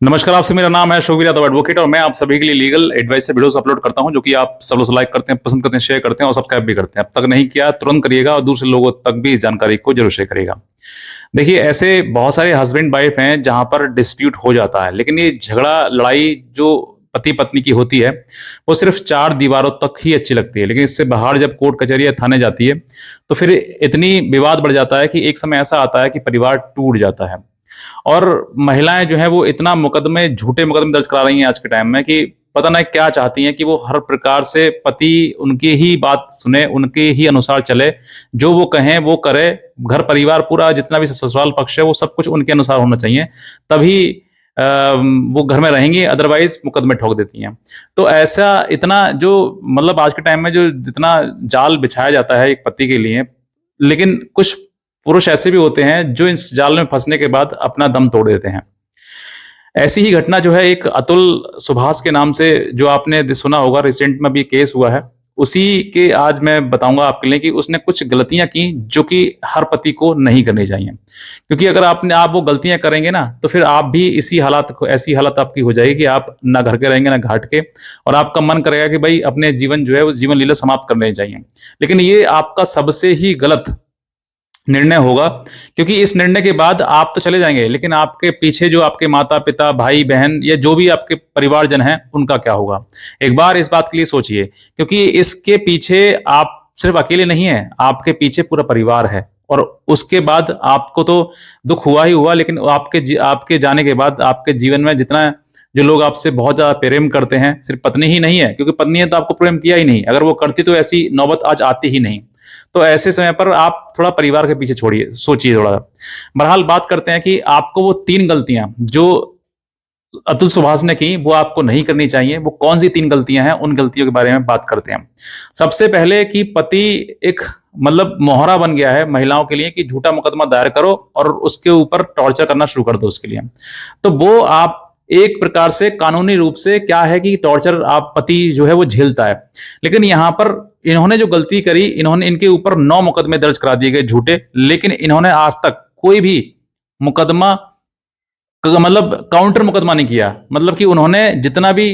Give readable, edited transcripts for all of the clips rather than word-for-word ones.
नमस्कार, आपसे मेरा नाम है शोवीर यादव एडवोकेट और मैं आप सभी के लिए लीगल एडवाइस से वीडियोस अपलोड करता हूं जो कि आप सब लोग लाइक करते हैं, पसंद करते हैं, शेयर करते हैं और सब्सक्राइब भी करते हैं। अब तक नहीं किया तुरंत करिएगा और दूसरे लोगों तक भी इस जानकारी को जरूर शेयर करिएगा। देखिए, ऐसे बहुत सारे हस्बैंड वाइफ हैं जहां पर डिस्प्यूट हो जाता है, लेकिन ये झगड़ा लड़ाई जो पति पत्नी की होती है वो सिर्फ चार दीवारों तक ही अच्छी लगती है, लेकिन इससे बाहर जब कोर्ट कचहरी या थाने जाती है तो फिर इतनी विवाद बढ़ जाता है कि एक समय ऐसा आता है कि परिवार टूट जाता है। और महिलाएं जो है वो इतना मुकदमे झूठे मुकदमे दर्ज करा रही हैं आज के टाइम में कि पता नहीं क्या चाहती हैं कि वो हर प्रकार से पति उनकी ही बात सुने, उनके ही अनुसार चले, जो वो कहें वो करे, घर परिवार पूरा जितना भी ससुराल पक्ष है वो सब कुछ उनके अनुसार होना चाहिए, तभी अ, वो घर में रहेंगी, अदरवाइज मुकदमे ठोक देती हैं। तो ऐसा इतना जो मतलब आज के टाइम में जो जितना जाल बिछाया जाता है एक पति के लिए, लेकिन कुछ पुरुष ऐसे भी होते हैं जो इस जाल में फंसने के बाद अपना दम तोड़ देते हैं। ऐसी ही घटना जो है एक अतुल सुभाष के नाम से जो आपने सुना होगा, रिसेंट में भी केस हुआ है। उसी के आज मैं बताऊंगा आपके लिए कि उसने कुछ गलतियां की जो कि हर पति को नहीं करनी चाहिए, क्योंकि अगर आप वो गलतियां करेंगे ना तो फिर आप भी इसी हालात को ऐसी हालत आपकी हो जाएगी कि आप ना घर के रहेंगे ना घाट के, और आपका मन करेगा कि भाई अपने जीवन जो है उस जीवन लीला समाप्त करने चाहिए। लेकिन ये आपका सबसे ही गलत निर्णय होगा, क्योंकि इस निर्णय के बाद आप तो चले जाएंगे, लेकिन आपके पीछे जो आपके माता पिता भाई बहन या जो भी आपके परिवारजन हैं उनका क्या होगा। एक बार इस बात के लिए सोचिए, क्योंकि इसके पीछे आप सिर्फ अकेले नहीं है, आपके पीछे पूरा परिवार है। और उसके बाद आपको तो दुख हुआ ही हुआ, लेकिन आपके जाने के बाद आपके जीवन में जितना जो लोग आपसे बहुत ज्यादा प्रेम करते हैं, सिर्फ पत्नी ही नहीं है, क्योंकि पत्नी ने तो आपको प्रेम किया ही नहीं, अगर वो करती तो ऐसी नौबत आज आती ही नहीं। तो ऐसे समय पर आप थोड़ा परिवार के पीछे छोड़िए, सोचिए थोड़ा। बहरहाल बात करते हैं कि आपको वो तीन गलतियां जो अतुल सुभाष ने की वो आपको नहीं करनी चाहिए। वो कौन सी तीन गलतियां हैं, उन गलतियों के बारे में बात करते हैं। सबसे पहले कि पति एक मतलब मोहरा बन गया है महिलाओं के लिए कि झूठा मुकदमा दायर करो और उसके ऊपर टॉर्चर करना शुरू कर दो उसके लिए। तो वो आप एक प्रकार से कानूनी रूप से क्या है कि टॉर्चर आप पति जो है वो झेलता है, लेकिन यहां पर इन्होंने जो गलती करी, इन्होंने इनके ऊपर 9 मुकदमे दर्ज करा दिए गए झूठे, लेकिन इन्होंने आज तक कोई भी मुकदमा मतलब काउंटर मुकदमा नहीं किया। मतलब कि उन्होंने जितना भी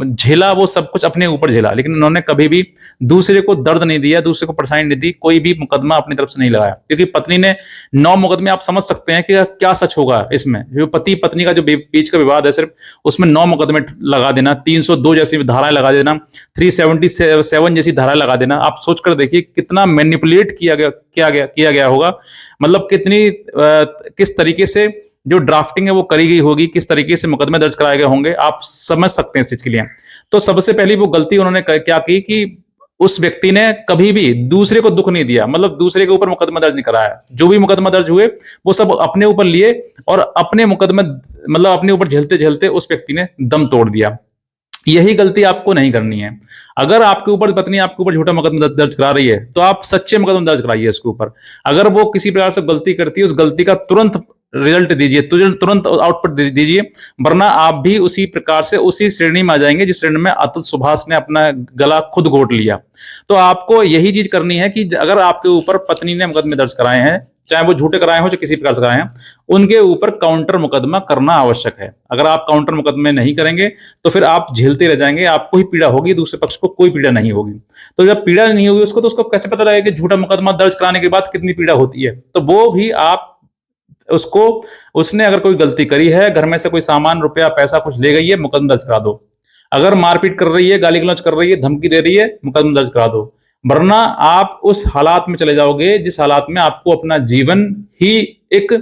झेला वो सब कुछ अपने ऊपर झेला, लेकिन उन्होंने कभी भी दूसरे को दर्द नहीं दिया, दूसरे को परेशानी नहीं दी, कोई भी मुकदमा अपनी तरफ से नहीं लगाया। क्योंकि पत्नी ने 9 मुकदमे, आप समझ सकते हैं कि क्या सच होगा इसमें। जो पति पत्नी का जो बीच का विवाद है सिर्फ, उसमें 9 मुकदमे लगा देना, 302 जैसी धाराएं लगा देना, 377 जैसी धाराएं लगा देना। आप सोच कर देखिए कितना मैनिपुलेट किया गया होगा। मतलब किस तरीके से जो ड्राफ्टिंग है वो करी गई होगी, किस तरीके से मुकदमे दर्ज कराए गए होंगे, आप समझ सकते हैं इस चीज के लिए। तो सबसे पहली वो गलती उन्होंने क्या की कि उस व्यक्ति ने कभी भी दूसरे को दुख नहीं दिया, मतलब दूसरे के ऊपर मुकदमा दर्ज नहीं कराया। जो भी मुकदमा दर्ज हुए वो सब अपने ऊपर लिए और अपने मुकदमे मतलब अपने ऊपर झेलते झेलते उस व्यक्ति ने दम तोड़ दिया। यही गलती आपको नहीं करनी है। अगर आपके ऊपर पत्नी आपके ऊपर झूठा मुकदमा दर्ज करा रही है तो आप सच्चे मुकदमा दर्ज कराइए उसके ऊपर। अगर वो किसी प्रकार से गलती करती है, उस गलती का तुरंत रिजल्ट दीजिए, तुरंत आउटपुट दीजिए, वरना आप भी उसी प्रकार से उसी श्रेणी में आ जाएंगे जिस श्रेणी में अतुल सुभाष ने अपना गला खुद घोट लिया। तो आपको यही चीज करनी है कि अगर आपके ऊपर पत्नी ने मुकदमे दर्ज कराए हैं, चाहे वो झूठे कराए हो चाहे किसी प्रकार से कराए हैं, उनके ऊपर काउंटर मुकदमा करना आवश्यक है। अगर आप काउंटर मुकदमे नहीं करेंगे तो फिर आप झेलते रह जाएंगे, आपको ही पीड़ा होगी, दूसरे पक्ष को कोई पीड़ा नहीं होगी। तो जब पीड़ा नहीं होगी उसको, तो उसको कैसे पता लगेगा कि झूठा मुकदमा दर्ज कराने के बाद कितनी पीड़ा होती है। तो वो भी आप उसको, उसने अगर कोई गलती करी है, घर में से कोई सामान रुपया पैसा कुछ ले गई है, मुकदमा दर्ज करा दो। अगर मारपीट कर रही है, गाली गलौज कर रही है, धमकी दे रही है, मुकदमा दर्ज करा दो। वरना आप उस हालात में चले जाओगे जिस हालात में आपको अपना जीवन ही एक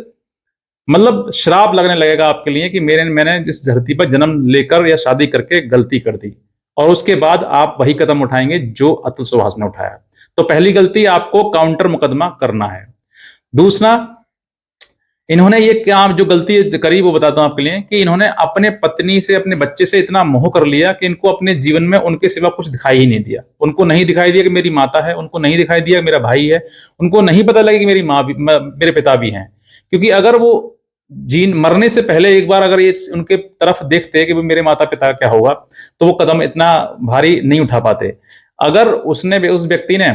मतलब श्राप लगने लगेगा आपके लिए कि मैंने जिस धरती पर जन्म लेकर या शादी करके गलती कर दी। और उसके बाद आप वही कदम उठाएंगे जो अतुल सुभाष ने उठाया। तो पहली गलती, आपको काउंटर मुकदमा करना है। दूसरा, इन्होंने ये क्या जो गलती करी वो बताता हूं आपके लिए कि इन्होंने अपने पत्नी से, अपने बच्चे से इतना मोह कर लिया कि इनको अपने जीवन में उनके सिवा कुछ दिखाई ही नहीं दिया। उनको नहीं दिखाई दिया कि मेरी माता है, उनको नहीं दिखाई दिया मेरा भाई है, उनको नहीं पता लगा कि मेरी माँ भी, मेरे पिता भी हैं। क्योंकि अगर वो मरने से पहले एक बार अगर ये उनके तरफ देखते कि मेरे माता पिता क्या होगा, तो वो कदम इतना भारी नहीं उठा पाते। अगर उस व्यक्ति ने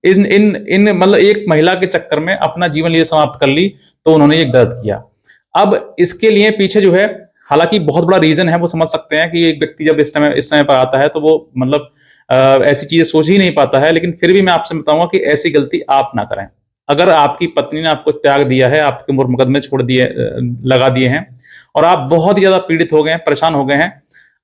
इन इन इन मतलब एक महिला के चक्कर में अपना जीवन ये समाप्त कर ली, तो उन्होंने ये गलत किया। अब इसके लिए पीछे जो है हालांकि बहुत बड़ा रीजन है, वो समझ सकते हैं कि एक व्यक्ति जब इस समय पर आता है तो वो मतलब ऐसी चीजें सोच ही नहीं पाता है। लेकिन फिर भी मैं आपसे बताऊंगा कि ऐसी गलती आप ना करें। अगर आपकी पत्नी ने आपको त्याग दिया है, आपके ऊपर मुकदमे छोड़ दिए, लगा दिए हैं, और आप बहुत ही ज्यादा पीड़ित हो गए हैं, परेशान हो गए हैं,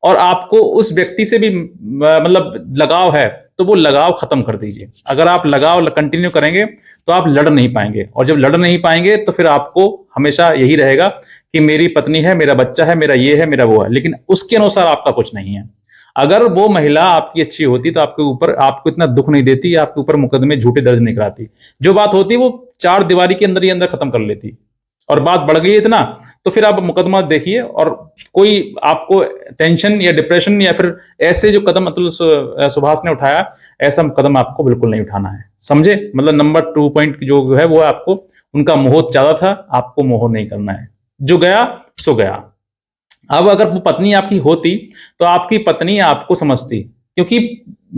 और आपको उस व्यक्ति से भी मतलब लगाव है, तो वो लगाव खत्म कर दीजिए। अगर आप लगाव कंटिन्यू करेंगे तो आप लड़ नहीं पाएंगे, और जब लड़ नहीं पाएंगे तो फिर आपको हमेशा यही रहेगा कि मेरी पत्नी है, मेरा बच्चा है, मेरा ये है, मेरा वो है, लेकिन उसके अनुसार आपका कुछ नहीं है। अगर वो महिला आपकी अच्छी होती तो आपके ऊपर, आपको इतना दुख नहीं देती, आपके ऊपर मुकदमे झूठे दर्ज नहीं कराती। जो बात होती वो चार दीवारी के अंदर ही अंदर खत्म कर लेती। और बात बढ़ गई इतना, तो फिर आप मुकदमा देखिए, और कोई आपको टेंशन या डिप्रेशन या फिर ऐसे जो कदम मतलब सुभाष ने उठाया, ऐसा कदम आपको बिल्कुल नहीं उठाना है, समझे? मतलब नंबर 2 पॉइंट जो है वो आपको, उनका मोह ज्यादा था, आपको मोह नहीं करना है। जो गया सो गया। अब अगर वो पत्नी आपकी होती तो आपकी पत्नी आपको समझती, क्योंकि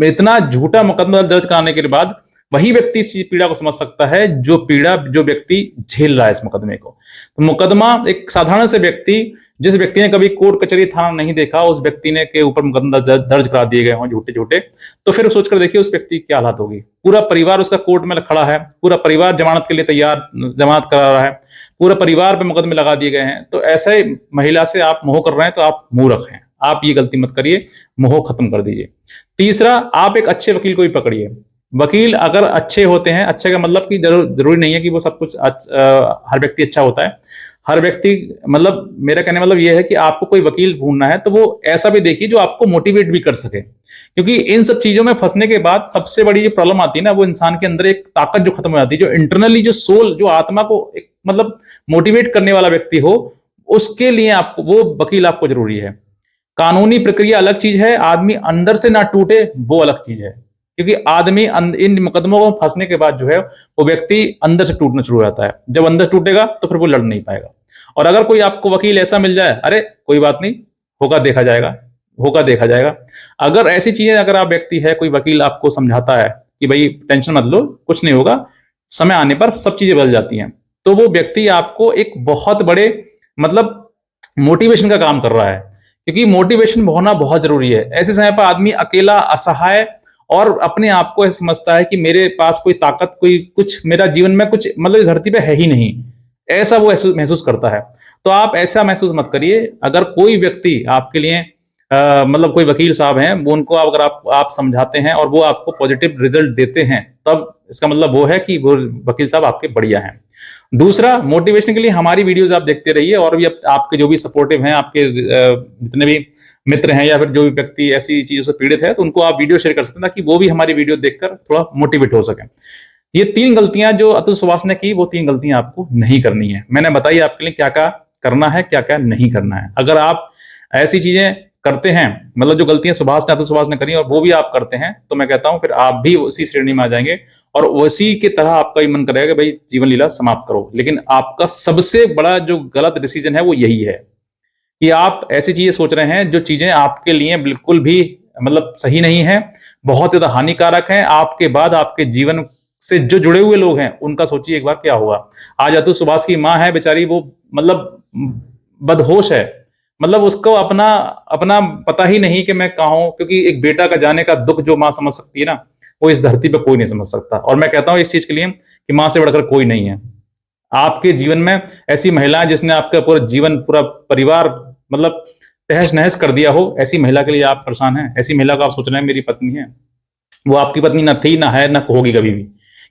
इतना झूठा मुकदमा दर्ज कराने के बाद वही व्यक्ति इस पीड़ा को समझ सकता है जो पीड़ा जो व्यक्ति झेल रहा है इस मुकदमे को। तो मुकदमा एक साधारण से व्यक्ति, जिस व्यक्ति ने कभी कोर्ट कचहरी थाना नहीं देखा, उस व्यक्ति ने के ऊपर मुकदमा दर्ज करा दिए गए हों झूठे झूठे, तो फिर सोचकर देखिए उस व्यक्ति की क्या हालत होगी। पूरा परिवार उसका कोर्ट में खड़ा है, पूरा परिवार जमानत के लिए तैयार, जमानत करा रहा है, पूरा परिवार पे मुकदमे लगा दिए गए हैं। तो ऐसे महिला से आप मोह कर रहे हैं तो आप मूर्ख हैं। आप ये गलती मत करिए, मोह खत्म कर दीजिए। तीसरा, आप एक अच्छे वकील को भी पकड़िए। वकील अगर अच्छे होते हैं, अच्छे का मतलब कि जरूरी नहीं है कि वो सब कुछ हर व्यक्ति अच्छा होता है। हर व्यक्ति, मतलब मेरा कहने मतलब ये है कि आपको कोई वकील ढूंढना है तो वो ऐसा भी देखिए जो आपको मोटिवेट भी कर सके, क्योंकि इन सब चीजों में फंसने के बाद सबसे बड़ी जो प्रॉब्लम आती है ना, वो इंसान के अंदर एक ताकत जो खत्म हो जाती है, जो इंटरनली जो सोल, जो आत्मा को एक मतलब मोटिवेट करने वाला व्यक्ति हो, उसके लिए आपको वो वकील आपको जरूरी है। कानूनी प्रक्रिया अलग चीज है, आदमी अंदर से ना टूटे वो अलग चीज है। क्योंकि आदमी इन मुकदमों को फंसने के बाद जो है वो व्यक्ति अंदर से टूटना शुरू हो जाता है। जब अंदर टूटेगा तो फिर वो लड़ नहीं पाएगा। और अगर कोई आपको वकील ऐसा मिल जाए, अरे कोई बात नहीं, होगा देखा जाएगा, होगा देखा जाएगा। अगर ऐसी चीजें, अगर आप व्यक्ति है, कोई वकील आपको समझाता है कि भाई टेंशन मत लो, कुछ नहीं होगा, समय आने पर सब चीजें बदल जाती हैं, तो वो व्यक्ति आपको एक बहुत बड़े मतलब मोटिवेशन का काम कर रहा है। क्योंकि मोटिवेशन होना बहुत जरूरी है। ऐसे समय पर आदमी अकेला, असहाय और अपने आप को ऐसा समझता है कि मेरे पास कोई ताकत, कोई कुछ मेरा जीवन में कुछ मतलब इस धरती पे है ही नहीं, ऐसा वो महसूस करता है। तो आप ऐसा महसूस मत करिए। अगर कोई व्यक्ति आपके लिए मतलब कोई वकील साहब हैं, वो उनको अगर आप समझाते हैं और वो आपको पॉजिटिव रिजल्ट देते हैं, तब इसका मतलब वो है कि वो वकील साहब आपके बढ़िया हैं। दूसरा, मोटिवेशन के लिए हमारी वीडियोस आप देखते रहिए, और भी आपके जो भी सपोर्टिव हैं, आपके जितने भी मित्र हैं या फिर जो भी व्यक्ति ऐसी चीजों से पीड़ित है, तो उनको आप वीडियो शेयर कर सकते हैं ताकि वो भी हमारी वीडियो देखकर थोड़ा मोटिवेट हो सके। ये 3 गलतियां जो अतुल सुभाष ने की, वो 3 गलतियां आपको नहीं करनी है। मैंने बताई आपके लिए क्या क्या करना है, क्या क्या नहीं करना है। अगर आप ऐसी चीजें करते हैं, मतलब जो गलतियां सुभाष ने, अतुल सुभाष ने करी, और वो भी आप करते हैं, तो मैं कहता हूं फिर आप भी उसी श्रेणी में आ जाएंगे, और उसी की तरह आपका ही मन करेगा कि भाई जीवन लीला समाप्त करो। लेकिन आपका सबसे बड़ा जो गलत डिसीजन है वो यही है कि आप ऐसी चीजें सोच रहे हैं जो चीजें आपके लिए बिल्कुल भी मतलब सही नहीं है, बहुत ज्यादा हानिकारक है। आपके बाद आपके जीवन से जो जुड़े हुए लोग हैं उनका सोचिए एक बार क्या होगा। आज अतुल सुभाष की माँ है बेचारी, वो मतलब बदहोश है, मतलब उसको अपना अपना पता ही नहीं कि मैं कहाँ हूं, क्योंकि एक बेटा का जाने का दुख जो माँ समझ सकती है ना, वो इस धरती पे कोई नहीं समझ सकता। और मैं कहता हूं इस चीज के लिए कि माँ से बढ़कर कोई नहीं है। आपके जीवन में ऐसी महिलाएं जिसने आपका पूरा जीवन, पूरा परिवार मतलब तहस नहस कर दिया हो, ऐसी महिला के लिए आप परेशान हैं। ऐसी महिला को आप सोच रहे हैं मेरी पत्नी है, वो आपकी पत्नी न थी, ना है, ना होगी कभी भी।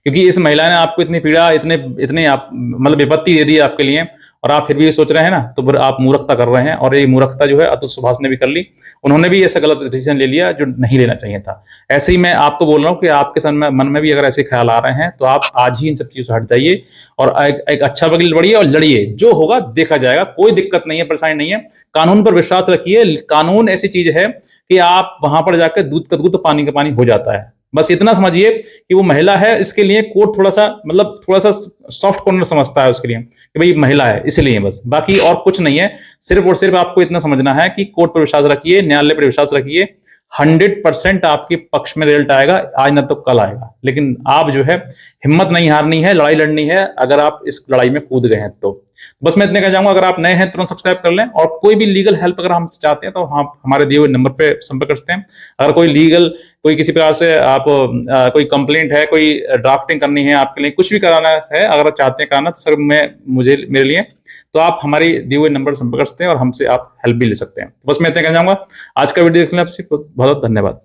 क्योंकि इस महिला ने आपको इतनी पीड़ा, इतने इतने आप मतलब विपत्ति दे दी आपके लिए, और आप फिर भी ये सोच रहे हैं ना, तो फिर आप मूर्खता कर रहे हैं। और ये मूर्खता जो है अतुल सुभाष ने भी कर ली, उन्होंने भी ऐसा गलत डिसीजन ले लिया जो नहीं लेना चाहिए था। ऐसे ही मैं आपको बोल रहा हूँ कि आपके मन में भी अगर ऐसे ख्याल आ रहे हैं, तो आप आज ही इन सब चीजों से हट जाइए और एक अच्छा वकील बढ़िए और लड़िए। जो होगा देखा जाएगा, कोई दिक्कत नहीं है, परेशानी नहीं है। कानून पर विश्वास रखिए। कानून ऐसी चीज है कि आप वहां पर जाकर दूध का दूध तो पानी का पानी हो जाता है। बस इतना समझिए कि वो महिला है, इसके लिए कोर्ट थोड़ा सा मतलब थोड़ा सा सॉफ्ट कॉर्नर समझता है उसके लिए कि भाई महिला है इसलिए, बस बाकी और कुछ नहीं है। सिर्फ और सिर्फ आपको इतना समझना है कि कोर्ट पर विश्वास रखिए, न्यायालय पर विश्वास रखिए। 100% आपके पक्ष में रिजल्ट आएगा, आज ना तो कल आएगा। लेकिन आप जो है हिम्मत नहीं हारनी है, लड़ाई लड़नी है, अगर आप इस लड़ाई में कूद गए हैं तो। बस मैं इतने कह जाऊंगा, अगर आप नए हैं तुरंत सब्सक्राइब कर लें, और कोई भी लीगल हेल्प अगर हमसे चाहते हैं तो आप हमारे दिए हुए नंबर पे संपर्क कर सकते हैं। अगर कोई लीगल, कोई किसी प्रकार से आप कोई कंप्लेंट है, कोई ड्राफ्टिंग करनी है, आपके लिए कुछ भी कराना है, अगर आप चाहते हैं कराना, तो सर मेरे लिए तो आप हमारी दिए हुए नंबर पर संपर्क कर सकते हैं और हमसे आप हेल्प भी ले सकते हैं। तो बस मैं इतना कहना चाहूंगा। आज का वीडियो देखने आपसे बहुत बहुत धन्यवाद।